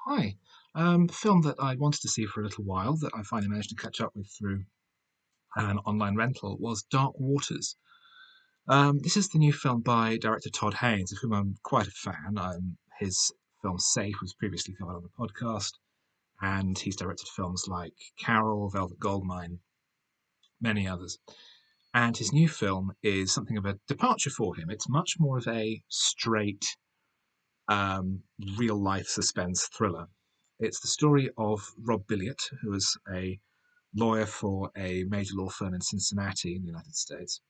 Hi. Film that I wanted to see for a little while that I finally managed to catch up with through an online rental was Dark Waters. This is the new film by director Todd Haynes, of whom I'm quite a fan. His film Safe was previously covered on the podcast, and he's directed films like Carol, Velvet Goldmine, many others. And his new film is something of a departure for him. It's much more of a straight, real life suspense thriller. It's the story of Rob Billiot, who is a lawyer for a major law firm in Cincinnati in the United States,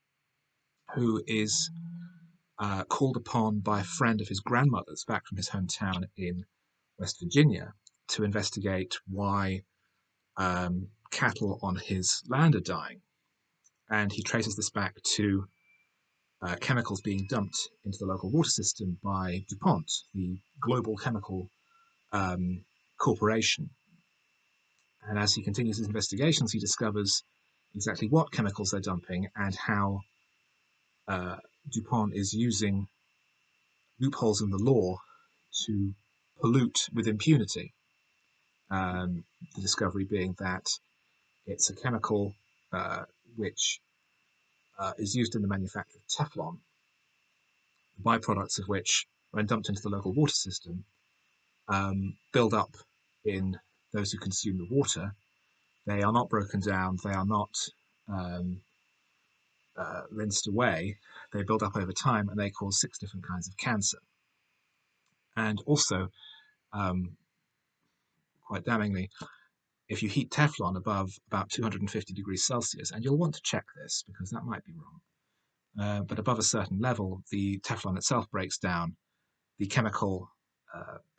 who is called upon by a friend of his grandmother's back from his hometown in West Virginia to investigate why cattle on his land are dying. And he traces this back to chemicals being dumped into the local water system by DuPont, the global chemical corporation. And as he continues his investigations, he discovers exactly what chemicals they're dumping and how uh, DuPont is using loopholes in the law to pollute with impunity. The discovery being that it's a chemical uh, which is used in the manufacture of Teflon, the byproducts of which, when dumped into the local water system, build up in those who consume the water. They are not broken down, they are not um, rinsed away, they build up over time and they cause 6 different kinds of cancer. And also, um, quite damningly, if you heat Teflon above about 250 degrees Celsius, and you'll want to check this because that might be wrong, but above a certain level, the Teflon itself breaks down. The chemical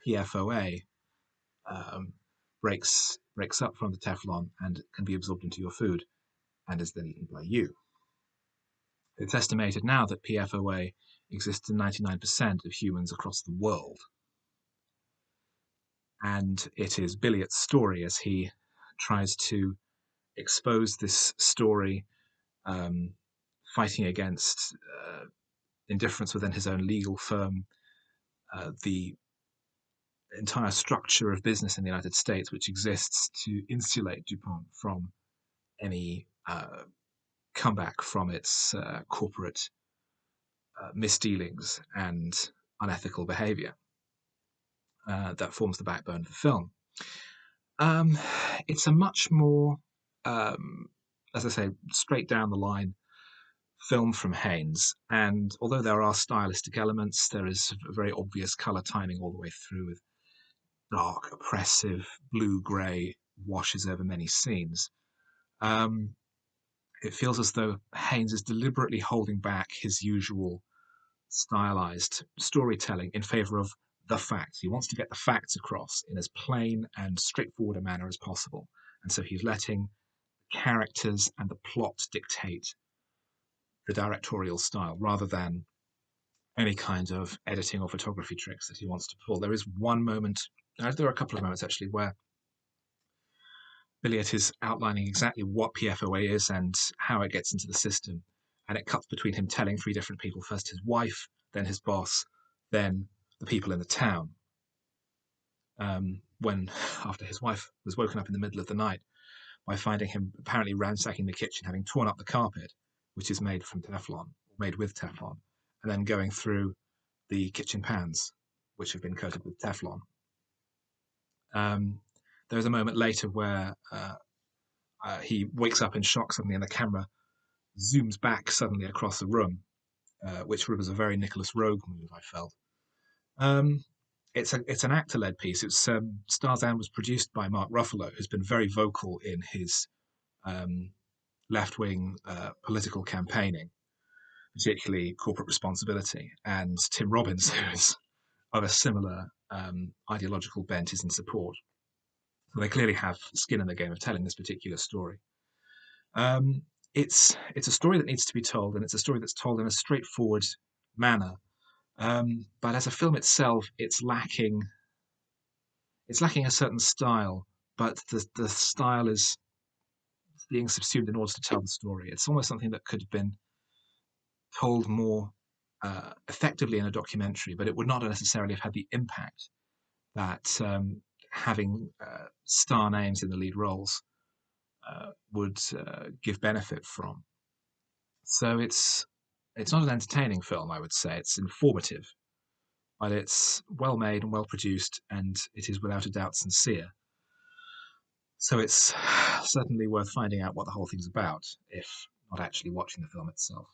PFOA um, breaks up from the Teflon and can be absorbed into your food and is then eaten by you. It's estimated now that PFOA exists in 99% of humans across the world. And it is Billiot's story as he tries to expose this story, um, fighting against indifference within his own legal firm, the entire structure of business in the United States, which exists to insulate DuPont from any comeback from its corporate misdealings and unethical behavior. That forms the backbone of the film. Um, it's a much more, um, as I say, straight down the line film from Haynes. And although there are stylistic elements, there is a very obvious color timing all the way through with dark, oppressive, blue grey washes over many scenes. Um, it feels as though Haynes is deliberately holding back his usual stylized storytelling in favor of the facts. He wants to get the facts across in as plain and straightforward a manner as possible. And so he's letting characters and the plot dictate the directorial style rather than any kind of editing or photography tricks that he wants to pull. There is one moment, there are a couple of moments actually, where Billiot is outlining exactly what PFOA is and how it gets into the system. And it cuts between him telling 3 different people, first his wife, then his boss, then the people in the town. When, after his wife was woken up in the middle of the night by finding him apparently ransacking the kitchen, having torn up the carpet, which is made from Teflon, made with Teflon, and then going through the kitchen pans, which have been coated with Teflon. There's a moment later where he wakes up in shock suddenly, and the camera zooms back suddenly across the room, which was a very Nicholas Rogue move, I felt. Um, it's an actor led piece. It's Starzan was produced by Mark Ruffalo, who's been very vocal in his left wing political campaigning, particularly corporate responsibility. And Tim Robbins, who is of a similar ideological bent, is in support. So they clearly have skin in the game of telling this particular story. Um, it's a story that needs to be told, and it's a story that's told in a straightforward manner. But as a film itself, it's lacking a certain style, but the style is being subsumed in order to tell the story. It's almost something that could have been told more effectively in a documentary, but it would not necessarily have had the impact that having star names in the lead roles would give benefit from. So it's not an entertaining film, I would say. It's informative, but it's well made and well produced, and it is without a doubt sincere. So it's certainly worth finding out what the whole thing's about, if not actually watching the film itself.